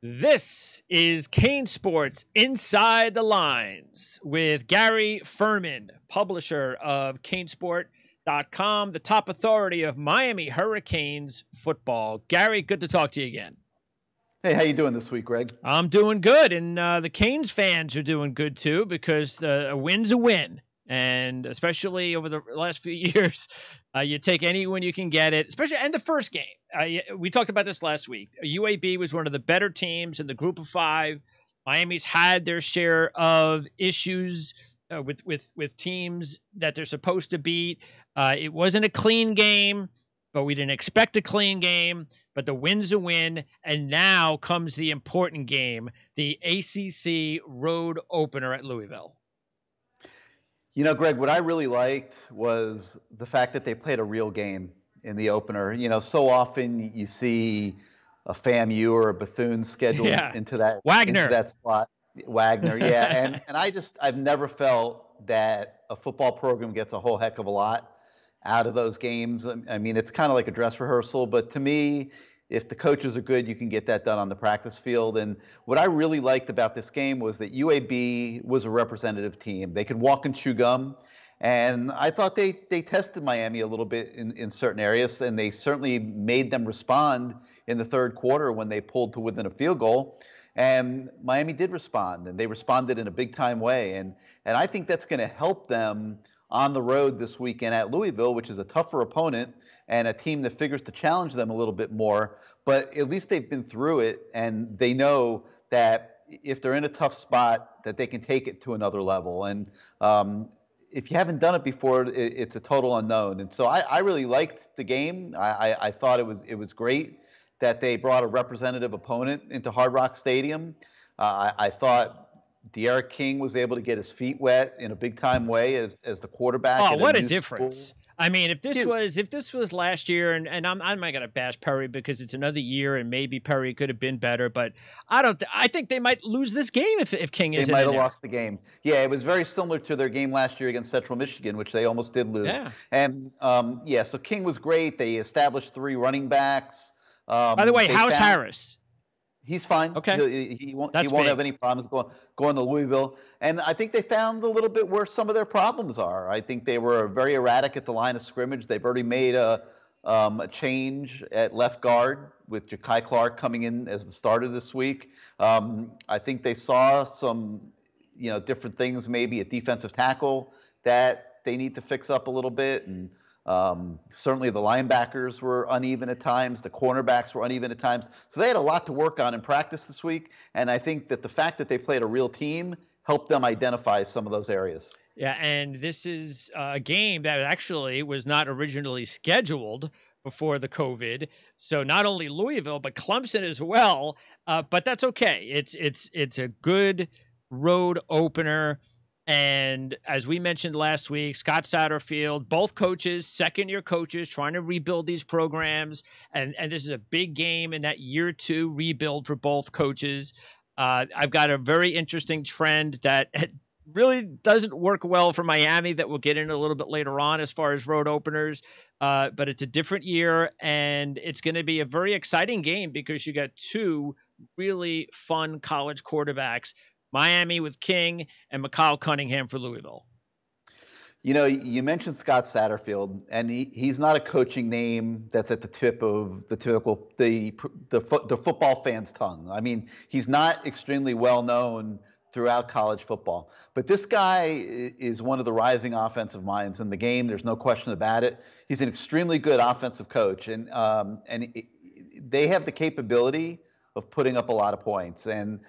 This is CaneSport's Inside the Lines with Gary Ferman, publisher of CaneSport.com, the top authority of Miami Hurricanes football. Gary, good to talk to you again. Hey, how you doing this week, Greg? I'm doing good, and the Canes fans are doing good too because a win's a win. And especially over the last few years, you take any win you can get it, especially in the first game. We talked about this last week. UAB was one of the better teams in the group of five. Miami's had their share of issues with teams that they're supposed to beat. It wasn't a clean game, but we didn't expect a clean game. But the win's a win, and now comes the important game, the ACC road opener at Louisville. You know, Greg, what I really liked was the fact that they played a real game in the opener. You know, so often you see a FAMU or a Bethune scheduled into that slot. Wagner, yeah. and I've never felt that a football program gets a whole heck of a lot out of those games. I mean, it's kind of like a dress rehearsal, but to me, if the coaches are good, you can get that done on the practice field. And what I really liked about this game was that UAB was a representative team. They could walk and chew gum. And I thought they tested Miami a little bit in certain areas, and they certainly made them respond in the third quarter when they pulled to within a field goal. And Miami did respond, and they responded in a big-time way. And I think that's going to help them on the road this weekend at Louisville, which is a tougher opponent and a team that figures to challenge them a little bit more. But at least they've been through it, and they know that if they're in a tough spot, that they can take it to another level. And if you haven't done it before, it's a total unknown. And so I really liked the game. I thought it was great that they brought a representative opponent into Hard Rock Stadium. I thought De'Aaron King was able to get his feet wet in a big-time way as the quarterback. Oh, what a difference! I mean, if this was last year, and I'm not going to bash Perry because it's another year, and maybe Perry could have been better, but I think they might lose this game if King isn't. They might have lost the game. Yeah, it was very similar to their game last year against Central Michigan, which they almost did lose. Yeah. And so King was great. They established 3 running backs. By the way, how's Harris? He's fine. Okay. He won't have any problems going to Louisville. And I think they found a little bit where some of their problems are. I think they were very erratic at the line of scrimmage. They've already made a change at left guard with Ja'Kai Clark coming in as the starter this week. I think they saw some, different things maybe at defensive tackle that they need to fix up a little bit. And certainly the linebackers were uneven at times. The cornerbacks were uneven at times. So they had a lot to work on in practice this week. And I think that the fact that they played a real team helped them identify some of those areas. Yeah, and this is a game that actually was not originally scheduled before the COVID. So not only Louisville, but Clemson as well. But that's okay. It's a good road opener. And as we mentioned last week, Scott Satterfield, both coaches, second-year coaches, trying to rebuild these programs. And this is a big game in that year 2 rebuild for both coaches. I've got a very interesting trend that really doesn't work well for Miami that we'll get into a little bit later on as far as road openers. But it's a different year, and it's going to be a very exciting game because you got 2 really fun college quarterbacks, Miami with King and McCall Cunningham for Louisville. You mentioned Scott Satterfield, and he's not a coaching name that's at the tip of the typical the football fan's tongue. I mean, he's not extremely well known throughout college football, but this guy is one of the rising offensive minds in the game. There's no question about it. He's an extremely good offensive coach, and they have the capability of putting up a lot of points. And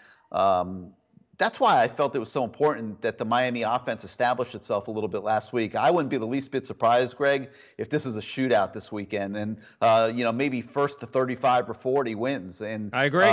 that's why I felt it was so important that the Miami offense established itself a little bit last week. I wouldn't be the least bit surprised, Greg, if this is a shootout this weekend, and maybe first to 35 or 40 wins. And I agree.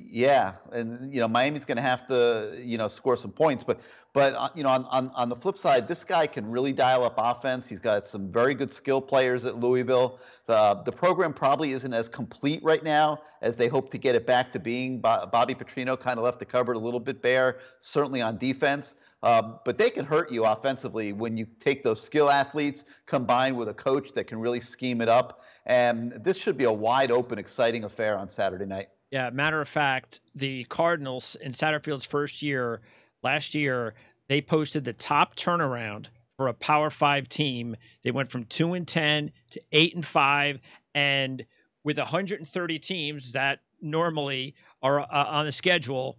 Yeah, and Miami's going to have to score some points, but on the flip side, this guy can really dial up offense. He's got some very good skill players at Louisville. The program probably isn't as complete right now as they hope to get it back to being. Bobby Petrino kind of left the cupboard a little bit bare, certainly on defense. But they can hurt you offensively when you take those skill athletes combined with a coach that can really scheme it up. And this should be a wide open, exciting affair on Saturday night. Yeah, matter of fact, the Cardinals in Satterfield's first year last year, they posted the top turnaround for a Power 5 team. They went from 2-10 to 8-5, and with 130 teams that normally are on the schedule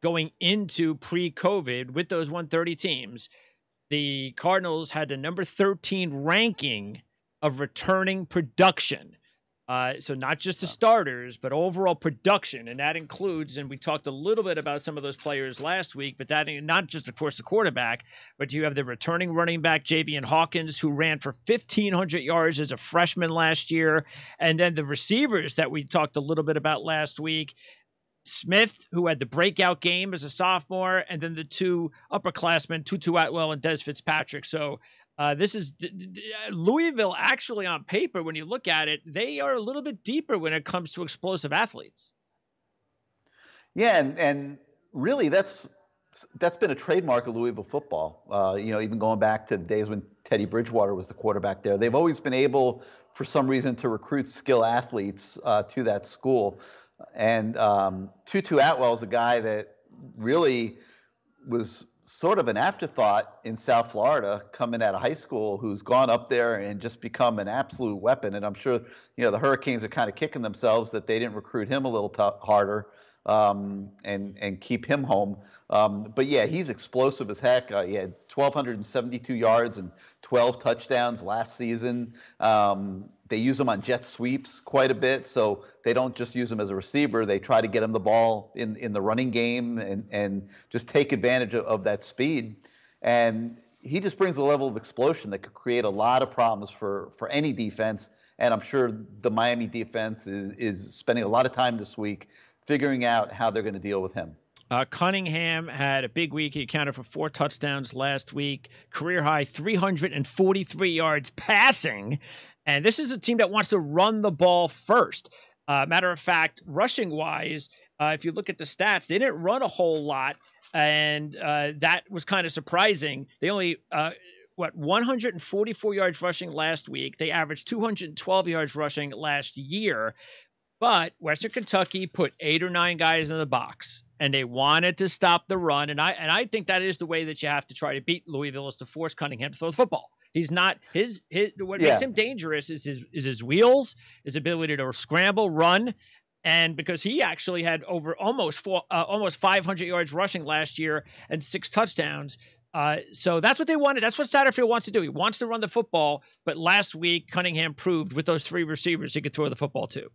going into pre-COVID with those 130 teams, the Cardinals had the number 13 ranking of returning production. So not just the starters, but overall production. And that includes, and we talked a little bit about some of those players last week, but that not just, of course, the quarterback, but you have the returning running back, Javian Hawkins, who ran for 1,500 yards as a freshman last year. And then the receivers that we talked a little bit about last week, Smith, who had the breakout game as a sophomore, and then the two upperclassmen, Tutu Atwell and Des Fitzpatrick. So this is Louisville. Actually, on paper, when you look at it, they are a little bit deeper when it comes to explosive athletes. Yeah, and really that's been a trademark of Louisville football. Even going back to the days when Teddy Bridgewater was the quarterback there, they've always been able, for some reason, to recruit skill athletes to that school. And Tutu Atwell is a guy that really was sort of an afterthought in South Florida coming out of high school, who's gone up there and just become an absolute weapon. And I'm sure, the Hurricanes are kind of kicking themselves that they didn't recruit him a little harder and keep him home. But yeah, he's explosive as heck. He had 1,272 yards and 12 touchdowns last season. They use him on jet sweeps quite a bit, so they don't just use him as a receiver. They try to get him the ball in the running game and just take advantage of that speed. And he just brings a level of explosion that could create a lot of problems for any defense. And I'm sure the Miami defense is spending a lot of time this week figuring out how they're going to deal with him. Cunningham had a big week. He accounted for 4 touchdowns last week, career high 343 yards passing. And this is a team that wants to run the ball first. Matter of fact, rushing wise, if you look at the stats, they didn't run a whole lot. And that was kind of surprising. They only, 144 yards rushing last week. They averaged 212 yards rushing last year. But Western Kentucky put 8 or 9 guys in the box, and they wanted to stop the run. And I think that is the way that you have to try to beat Louisville, is to force Cunningham to throw the football. He's not what makes him dangerous is his wheels, his ability to scramble, run, and because he actually had over almost 500 yards rushing last year and 6 touchdowns. So that's what they wanted. That's what Satterfield wants to do. He wants to run the football. But last week, Cunningham proved with those 3 receivers he could throw the football too.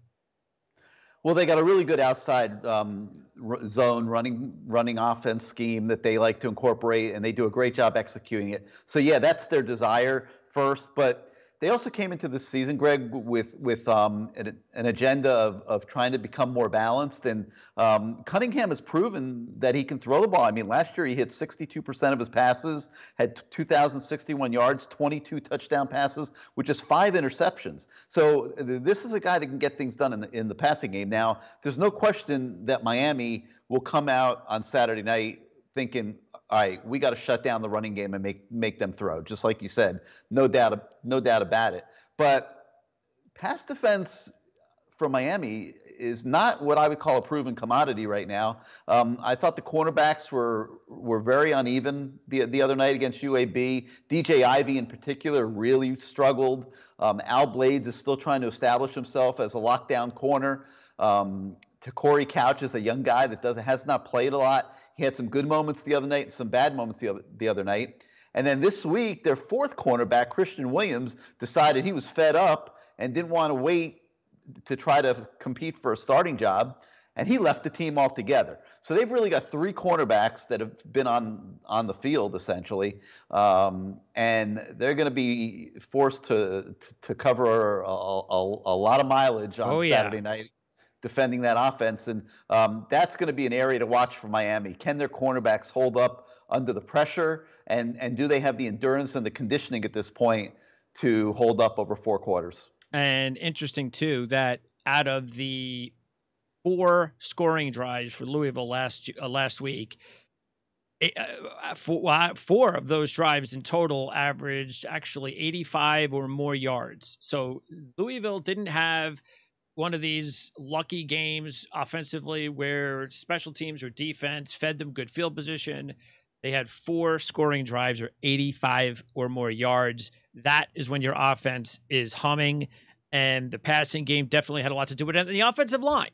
Well, they got a really good outside zone running offense scheme that they like to incorporate, and they do a great job executing it. So yeah, that's their desire first. But they also came into this season, Greg, with an agenda of trying to become more balanced. And Cunningham has proven that he can throw the ball. I mean, last year he hit 62% of his passes, had 2,061 yards, 22 touchdown passes, which is 5 interceptions. So this is a guy that can get things done in the passing game. Now, there's no question that Miami will come out on Saturday night thinking, all right, we got to shut down the running game and make them throw, just like you said. No doubt about it. But pass defense for Miami is not what I would call a proven commodity right now. I thought the cornerbacks were very uneven the other night against UAB. DJ Ivey in particular really struggled. Al Blades is still trying to establish himself as a lockdown corner. Corey Couch is a young guy that has not played a lot. He had some good moments the other night and some bad moments the other night. And then this week, their 4th cornerback, Christian Williams, decided he was fed up and didn't want to wait to try to compete for a starting job, and he left the team altogether. So they've really got 3 cornerbacks that have been on the field, essentially, and they're going to be forced to cover a lot of mileage on Saturday night, defending that offense. And that's going to be an area to watch for Miami. Can their cornerbacks hold up under the pressure? And do they have the endurance and the conditioning at this point to hold up over 4 quarters? And interesting, too, that out of the 4 scoring drives for Louisville last week, 4 of those drives in total averaged actually 85 or more yards. So Louisville didn't have one of these lucky games offensively where special teams or defense fed them good field position. They had 4 scoring drives or 85 or more yards. That is when your offense is humming. And the passing game definitely had a lot to do with it. And the offensive line,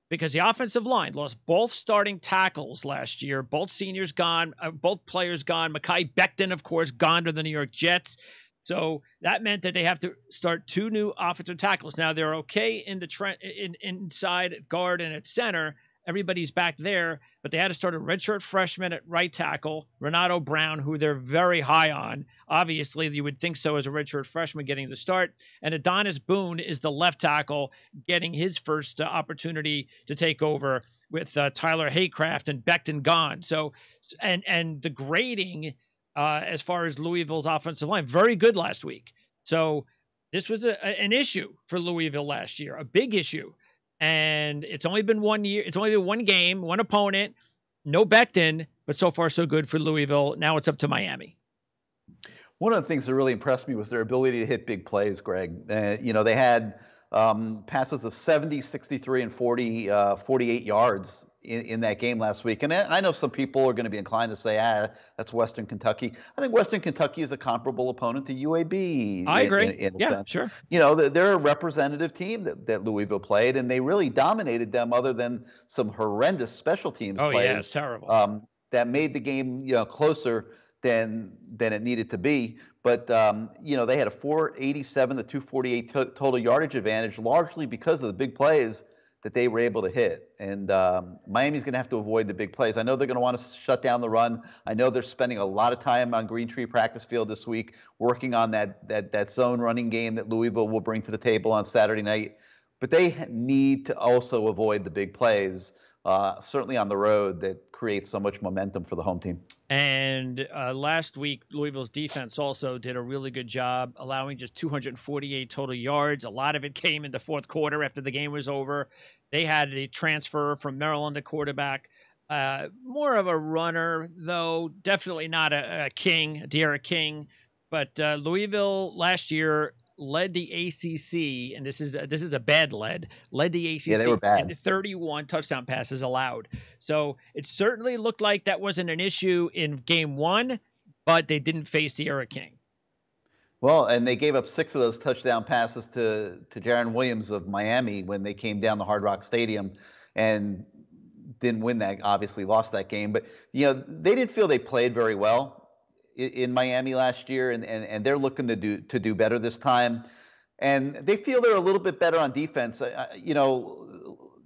because the offensive line lost both starting tackles last year, both seniors gone, both players gone. Mekhi Becton, of course, gone to the New York Jets. So that meant that they have to start 2 new offensive tackles. Now they're okay in the inside at guard and at center. Everybody's back there, but they had to start a redshirt freshman at right tackle, Renato Brown, who they're very high on. Obviously, you would think so as a redshirt freshman getting the start. And Adonis Boone is the left tackle, getting his first opportunity to take over with Tyler Haycraft and Becton gone. So, and the grading as far as Louisville's offensive line, very good last week. So this was an issue for Louisville last year, a big issue. And it's only been 1 year. It's only been 1 game, 1 opponent, no Becton, but so far so good for Louisville. Now it's up to Miami. One of the things that really impressed me was their ability to hit big plays, Greg. They had passes of 70, 63, and 48 yards in that game last week. And I know some people are going to be inclined to say, that's Western Kentucky. I think Western Kentucky is a comparable opponent to UAB. I agree. In a yeah, sense. Sure. They're a representative team that Louisville played, and they really dominated them other than some horrendous special teams plays. Oh, yeah, it's terrible. That made the game closer than it needed to be. But, they had a 487 to 248 total yardage advantage, largely because of the big plays that they were able to hit. And Miami's going to have to avoid the big plays. I know they're going to want to shut down the run. I know they're spending a lot of time on Green Tree practice field this week, working on that zone running game that Louisville will bring to the table on Saturday night. But they need to also avoid the big plays, certainly on the road, that create so much momentum for the home team. And last week, Louisville's defense also did a really good job, allowing just 248 total yards. A lot of it came in the fourth quarter after the game was over. They had a transfer from Maryland, a quarterback, more of a runner, though definitely not a king, De'Ara King. But Louisville last year led the ACC, and this is a bad led the ACC. Yeah, they were bad. In 31 touchdown passes allowed. So it certainly looked like that wasn't an issue in game 1, but they didn't face De'Ara King. Well, and they gave up 6 of those touchdown passes to Jaron Williams of Miami when they came down the Hard Rock Stadium, and didn't win that. Obviously, lost that game. But they didn't feel they played very well in Miami last year, and they're looking to do better this time. And they feel they're a little bit better on defense.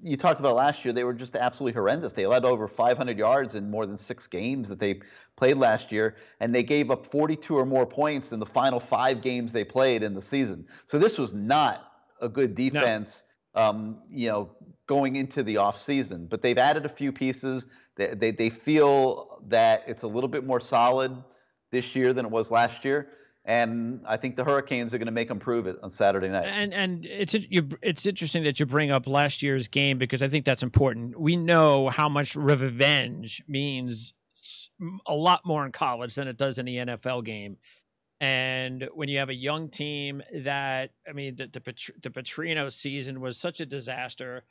You talked about last year, they were just absolutely horrendous. They led over 500 yards in more than 6 games that they played last year, and they gave up 42 or more points in the final 5 games they played in the season. So this was not a good defense, going into the offseason. But they've added a few pieces. They feel that it's a little bit more solid this year than it was last year. And I think the Hurricanes are going to make them prove it on Saturday night. And it's interesting that you bring up last year's game, because I think that's important. We know how much revenge means a lot more in college than it does in the NFL game. And when you have a young team the Petrino season was such a disaster.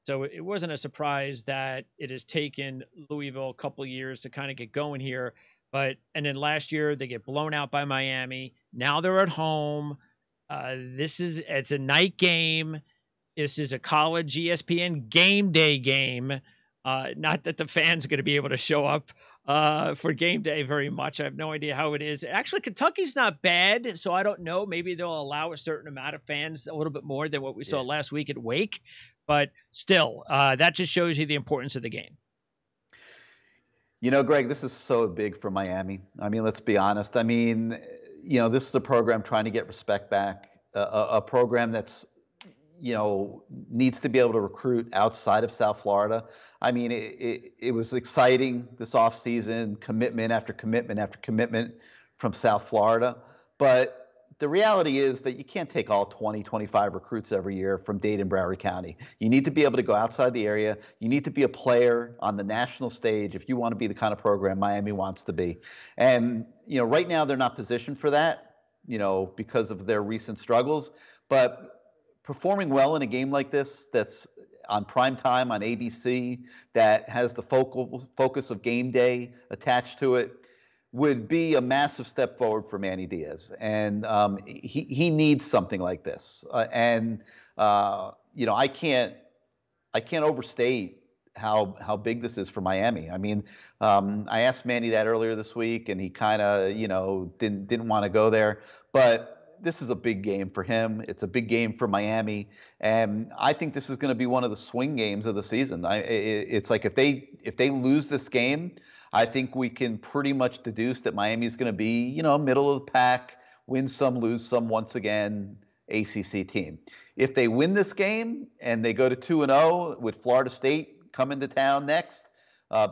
So it wasn't a surprise that it has taken Louisville a couple of years to kind of get going here. And then last year they get blown out by Miami. Now they're at home. It's a night game. This is a college ESPN game day game. Not that the fans are going to be able to show up for game day very much. I have no idea how it is. Actually, Kentucky's not bad, so I don't know. Maybe they'll allow a certain amount of fans, a little bit more than what we saw last week at Wake. But still, that just shows you the importance of the game. Greg, this is so big for Miami. I mean, let's be honest. I mean, this is a program trying to get respect back, a program that's, needs to be able to recruit outside of South Florida. I mean, it was exciting this offseason, commitment after commitment after commitment from South Florida. But the reality is that you can't take all 20, 25 recruits every year from Dade and Broward County. You need to be able to go outside the area. You need to be a player on the national stage if you want to be the kind of program Miami wants to be. And, right now they're not positioned for that, because of their recent struggles. But performing well in a game like this, that's on prime time on ABC, that has the focus of game day attached to it, would be a massive step forward for Manny Diaz. And he needs something like this. I can't overstate how big this is for Miami. I mean, I asked Manny that earlier this week, and he kind of, didn't want to go there. But this is a big game for him. It's a big game for Miami, and I think this is going to be one of the swing games of the season. It's like if they lose this game, I think we can pretty much deduce that Miami is going to be, middle of the pack, win some, lose some, once again, ACC team. If they win this game and they go to 2-0 with Florida State coming to town next,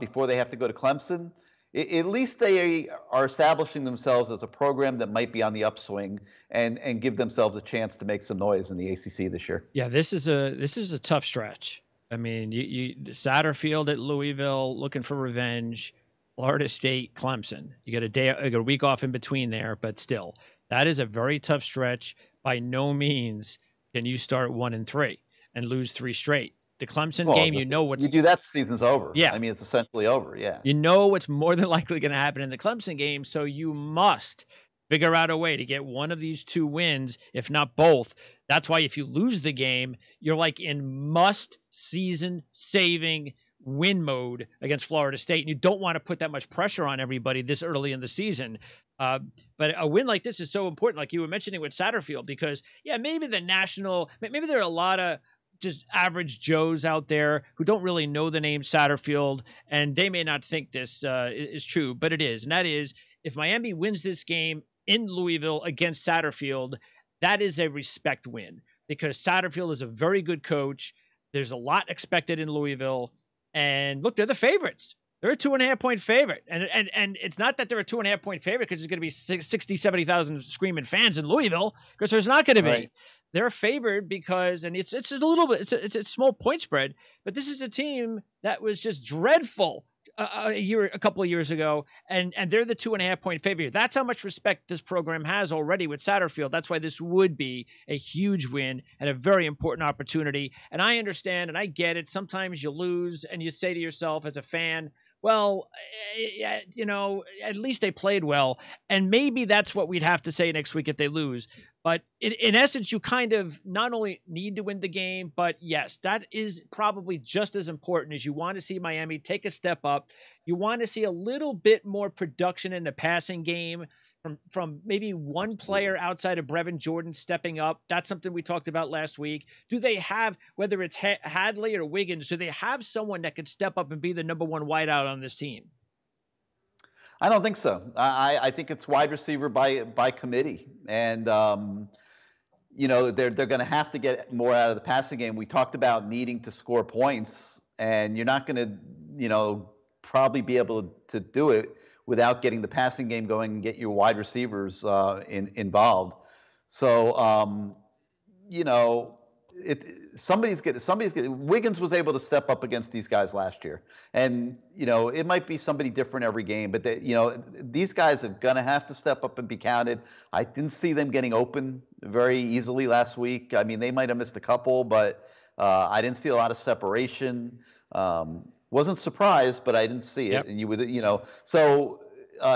before they have to go to Clemson, at least they are establishing themselves as a program that might be on the upswing and give themselves a chance to make some noise in the ACC this year. Yeah, this is a tough stretch. I mean, you Satterfield at Louisville looking for revenge, Florida State, Clemson. You got a week off in between there, but still, that is a very tough stretch. By no means can you start 1-3 and lose 3 straight. The Clemson game, you do that, season's over. Yeah. I mean, it's essentially over. Yeah. You know what's more than likely going to happen in the Clemson game, so you must figure out a way to get one of these 2 wins, if not both. That's why if you lose the game, you're like in must-season saving win mode against Florida State, and you don't want to put that much pressure on everybody this early in the season. But a win like this is so important, like you were mentioning with Satterfield, because, maybe there are a lot of just average Joes out there who don't really know the name Satterfield, and they may not think this is true, but it is. And that is, if Miami wins this game in Louisville against Satterfield, that is a respect win, because Satterfield is a very good coach. There's a lot expected in Louisville. And look, they're the favorites. They're a 2.5-point favorite. And it's not that they're a 2.5-point favorite because there's going to be 60, 70,000 screaming fans in Louisville, because there's not going to be. Right. They're favored because, and it's a little bit, it's a small point spread, but this is a team that was just dreadful a couple of years ago, and they're the 2.5-point favorite. That's how much respect this program has already with Satterfield. That's why this would be a huge win and a very important opportunity. And I understand and I get it. Sometimes you lose and you say to yourself as a fan, well, at least they played well. And maybe that's what we'd have to say next week if they lose. But in essence, you kind of not only need to win the game, but yes, that is probably just as important as you want to see Miami take a step up. You want to see a little bit more production in the passing game from maybe one player outside of Brevin Jordan stepping up. That's something we talked about last week. Do they have, whether it's Hadley or Wiggins, do they have someone that could step up and be the number 1 wideout on this team? I don't think so. I think it's wide receiver by committee, and they're going to have to get more out of the passing game. We talked about needing to score points, and you're not going to probably be able to do it without getting the passing game going and get your wide receivers involved. So Wiggins was able to step up against these guys last year, and it might be somebody different every game, but these guys are gonna have to step up and be counted. I didn't see them getting open very easily last week. I mean, they might have missed a couple, but I didn't see a lot of separation. Wasn't surprised, but I didn't see it. Yep. And you would, so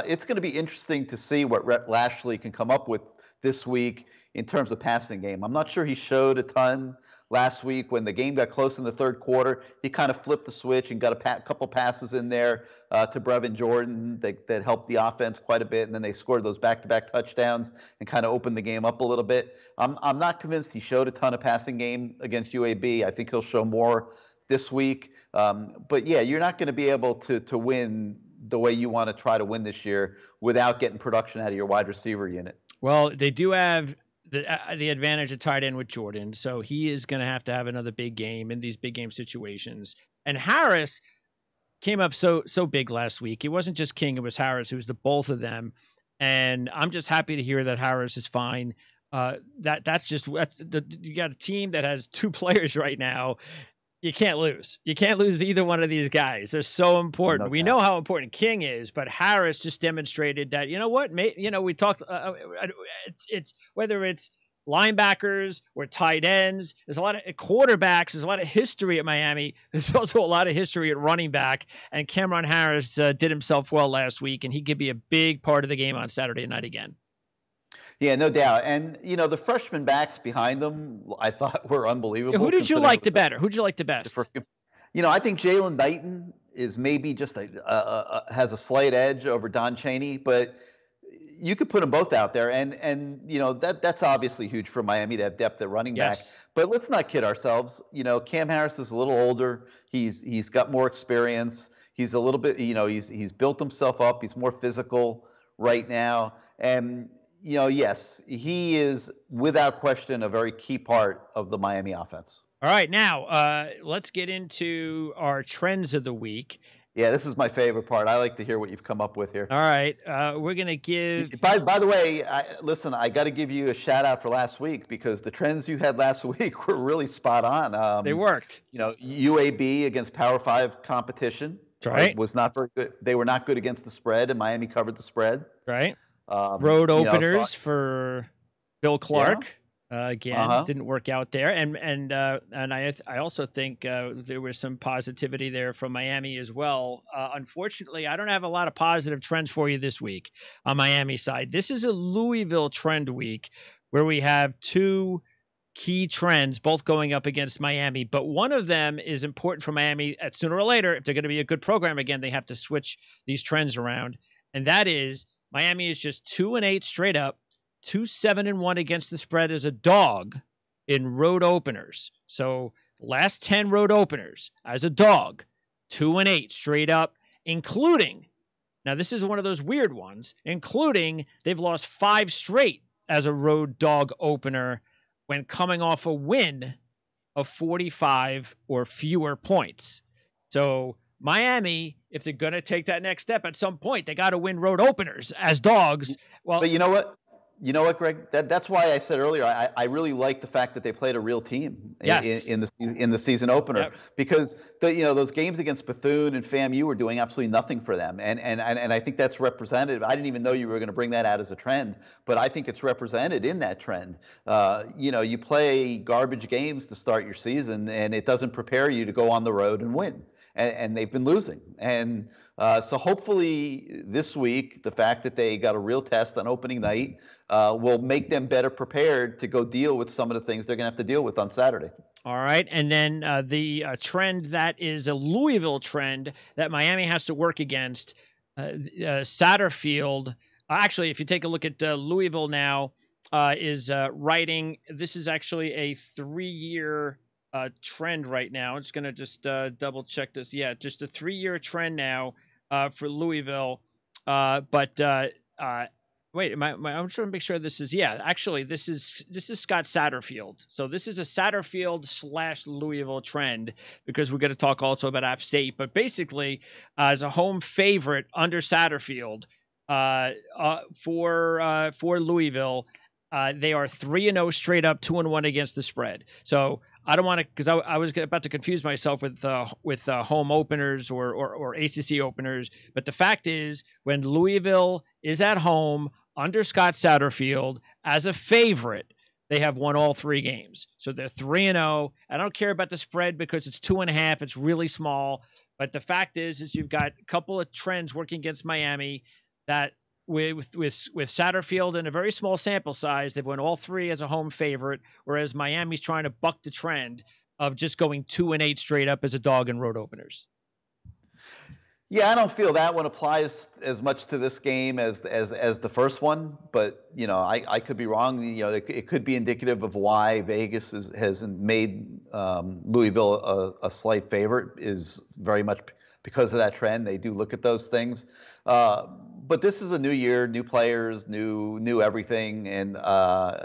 it's going to be interesting to see what Rhett Lashley can come up with this week in terms of passing game. I'm not sure he showed a ton last week. When the game got close in the third quarter, he kind of flipped the switch and got a couple passes in there to Brevin Jordan that helped the offense quite a bit, and then they scored those back-to-back touchdowns and kind of opened the game up a little bit. I'm not convinced he showed a ton of passing game against UAB. I think he'll show more this week. But yeah, you're not going to be able to win the way you want to try to win this year without getting production out of your wide receiver unit. Well, they do have the advantage of tight end with Jordan, so he is going to have another big game in these big game situations. And Harris came up so big last week. It wasn't just King, it was Harris. It was the both of them. And I'm just happy to hear that Harris is fine. You got a team that has 2 players right now. You can't lose. You can't lose either one of these guys. They're so important. We know how important King is, but Harris just demonstrated that, we talked, it's whether it's linebackers or tight ends. There's a lot of quarterbacks. There's a lot of history at Miami. There's also a lot of history at running back. And Cameron Harris did himself well last week, and he could be a big part of the game on Saturday night again. Yeah, no doubt. And, the freshman backs behind them, I thought were unbelievable. Who did you like the better? Who'd you like the best? I think Jalen Knighton is maybe just has a slight edge over Don Chaney, but you could put them both out there, and that's obviously huge for Miami to have depth at running back. But let's not kid ourselves. Cam Harris is a little older. He's got more experience. He's a little bit, he's built himself up. He's more physical right now, and yes, he is without question a very key part of the Miami offense. All right, now let's get into our trends of the week. Yeah, this is my favorite part. I like to hear what you've come up with here. All right, we're going to give... By the way, listen, I got to give you a shout out for last week because the trends you had last week were really spot on. They worked. UAB against Power 5 competition was not very good. They were not good against the spread, and Miami covered the spread. Right. Road openers for Bill Clark. Again, didn't work out there, and I also think there was some positivity there from Miami as well. Unfortunately, I don't have a lot of positive trends for you this week on Miami side. This is a Louisville Trend week where we have two key trends, both going up against Miami, but one of them is important for Miami. At sooner or later, if they're going to be a good program again, they have to switch these trends around, and that is Miami is just 2-8 straight up. 2-7-1 against the spread as a dog in road openers. So last 10 road openers as a dog, 2-8 straight up, including, now this is one of those weird ones, including they've lost 5 straight as a road dog opener when coming off a win of 45 or fewer points. So Miami, if they're going to take that next step at some point, they got to win road openers as dogs. Well, but you know what? You know what, Greg? That's why I said earlier I really like the fact that they played a real team in the season opener, because those games against Bethune and FAMU were doing absolutely nothing for them, and I think that's representative. I didn't even know you were going to bring that out as a trend, but I think it's represented in that trend. You play garbage games to start your season, and it doesn't prepare you to go on the road and win. And they've been losing. And so hopefully this week, the fact that they got a real test on opening night will make them better prepared to go deal with some of the things they're going to have to deal with on Saturday. All right. And then the trend that is a Louisville trend that Miami has to work against, Satterfield. Actually, if you take a look at Louisville now, is writing, this is actually a 3-year trend right now. I'm just going to just double check this. Yeah, just a 3-year trend now for Louisville. Wait, I'm trying to make sure this is, actually this is Scott Satterfield. So this is a Satterfield / Louisville trend because we're going to talk also about App State. But basically, as a home favorite under Satterfield for Louisville, they are 3-0 straight up, 2-1 against the spread. So I don't want to, because I was about to confuse myself with home openers or ACC openers. But the fact is, when Louisville is at home under Scott Satterfield as a favorite, they have won all 3 games. So they're 3-0. I don't care about the spread because it's 2.5. It's really small. But the fact is you've got a couple of trends working against Miami that with Satterfield in a very small sample size, they've won all 3 as a home favorite, whereas Miami's trying to buck the trend of just going 2-8 straight up as a dog in road openers. Yeah, I don't feel that one applies as much to this game as the first one, but I could be wrong. It could be indicative of why Vegas has made Louisville a slight favorite, is very much because of that trend. They do look at those things. But this is a new year, new players, new everything, and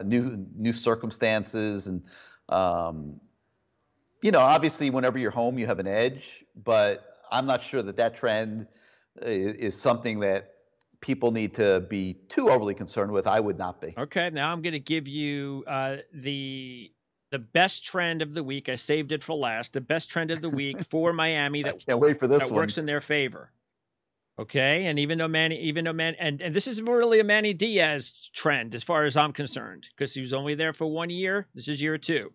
new circumstances. And obviously, whenever you're home, you have an edge. But I'm not sure that trend is something that people need to be too overly concerned with. I would not be. Okay, now I'm going to give you the best trend of the week. I saved it for last. The best trend of the week for Miami that I can't wait for this that one. Works in their favor. Okay, and and this is really a Manny Diaz trend as far as I'm concerned, because he was only there for 1 year. This is year 2.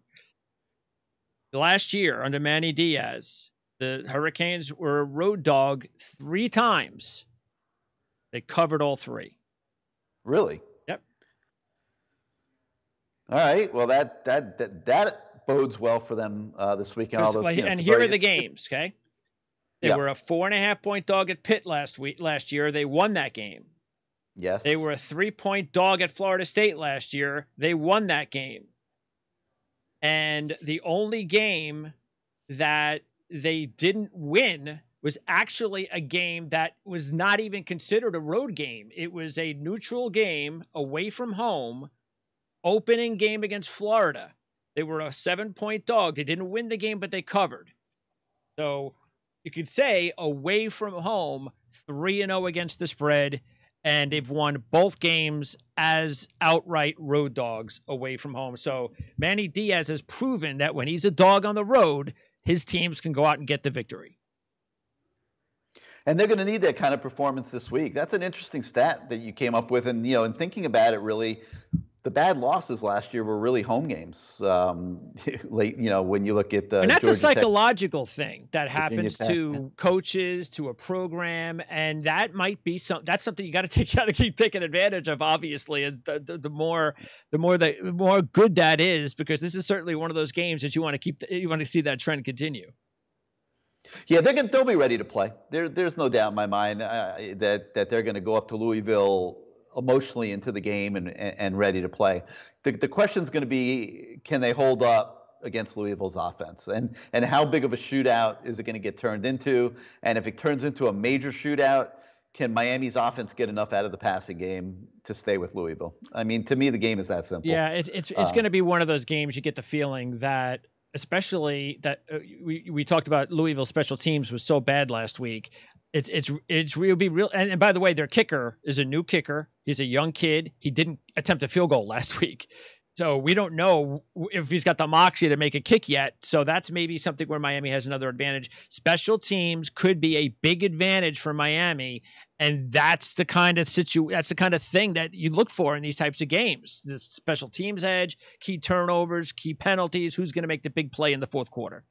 The last year under Manny Diaz, the Hurricanes were a road dog 3 times. They covered all 3. Really? Yep. All right. Well, that bodes well for them this weekend. Although, and here are the games. Okay. They were a 4.5-point dog at Pitt last year. They won that game. Yes. They were a 3-point dog at Florida State last year. They won that game. And the only game that they didn't win was actually a game that was not even considered a road game. It was a neutral game away from home, opening game against Florida. They were a 7-point dog. They didn't win the game, but they covered. So you could say away from home, 3-0 against the spread, and they've won both games as outright road dogs away from home. So Manny Diaz has proven that when he's a dog on the road, his teams can go out and get the victory. And they're going to need that kind of performance this week. That's an interesting stat that you came up with. And, in thinking about it, really, the bad losses last year were really home games. Late, when you look at the and that's Georgia a psychological thing that happens Tech. to coaches, to a program, and that might be that's something you got to keep taking advantage of. Obviously, as the more good that is, because this is certainly one of those games that you want to see that trend continue. Yeah, they'll be ready to play. There's no doubt in my mind that they're going to go up to Louisville emotionally into the game and ready to play. The question is going to be, can they hold up against Louisville's offense? And how big of a shootout is it going to get turned into? And if it turns into a major shootout, can Miami's offense get enough out of the passing game to stay with Louisville? I mean, to me, the game is that simple. Yeah, it's going to be one of those games you get the feeling that, especially that we talked about Louisville special teams was so bad last week. It's real. And by the way, their kicker is a new kicker. He's a young kid. He didn't attempt a field goal last week. So we don't know if he's got the moxie to make a kick yet. So that's maybe something where Miami has another advantage. Special teams could be a big advantage for Miami. And that's the kind of thing that you look for in these types of games. The special teams edge, key turnovers, key penalties. Who's going to make the big play in the fourth quarter?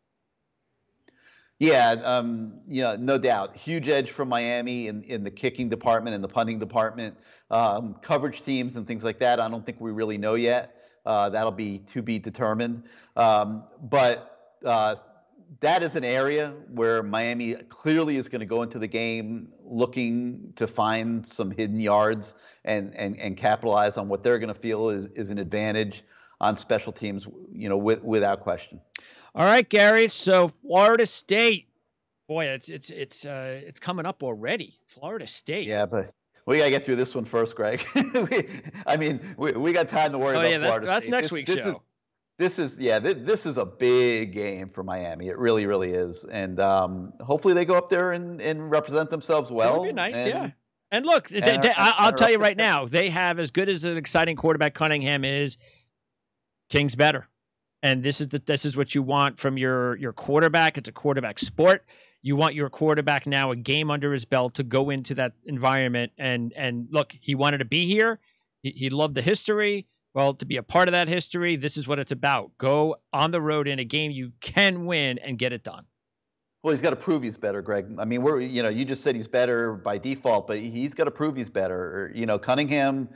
Yeah, no doubt. Huge edge from Miami in the kicking department and the punting department. Coverage teams and things like that, I don't think we really know yet. That'll be to be determined. But that is an area where Miami clearly is going to go into the game looking to find some hidden yards and capitalize on what they're going to feel is an advantage on special teams, without question. All right, Gary. So Florida State, boy, it's coming up already. Florida State. Yeah, but we gotta get through this one first, Greg. we got time to worry about Florida State. That's next week's show. This is a big game for Miami. It really, really is, and hopefully they go up there and represent themselves well. That would be nice, yeah. And look, I'll tell you right now, they have as good as an exciting quarterback Cunningham is. King's better. And this is what you want from your quarterback. It's a quarterback sport. You want your quarterback now a game under his belt to go into that environment. And look, he wanted to be here. He loved the history. Well, to be a part of that history, this is what it's about. Go on the road in a game you can win and get it done. Well, he's got to prove he's better, Greg. I mean, you just said he's better by default, but he's got to prove he's better. Cunningham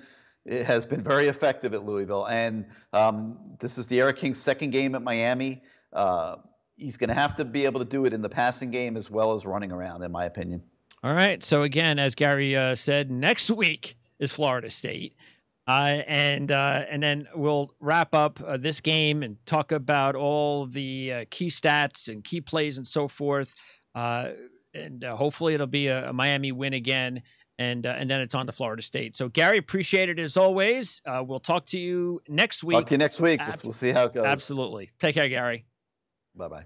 has been very effective at Louisville, and this is the Eric King's second game at Miami. He's going to have to be able to do it in the passing game as well as running around, in my opinion. All right. So again, as Gary said, next week is Florida State, and then we'll wrap up this game and talk about all the key stats and key plays and so forth. And hopefully it'll be a Miami win again. And then it's on to Florida State. So, Gary, appreciate it as always. We'll talk to you next week. Talk to you next week. We'll see how it goes. Absolutely. Take care, Gary. Bye-bye.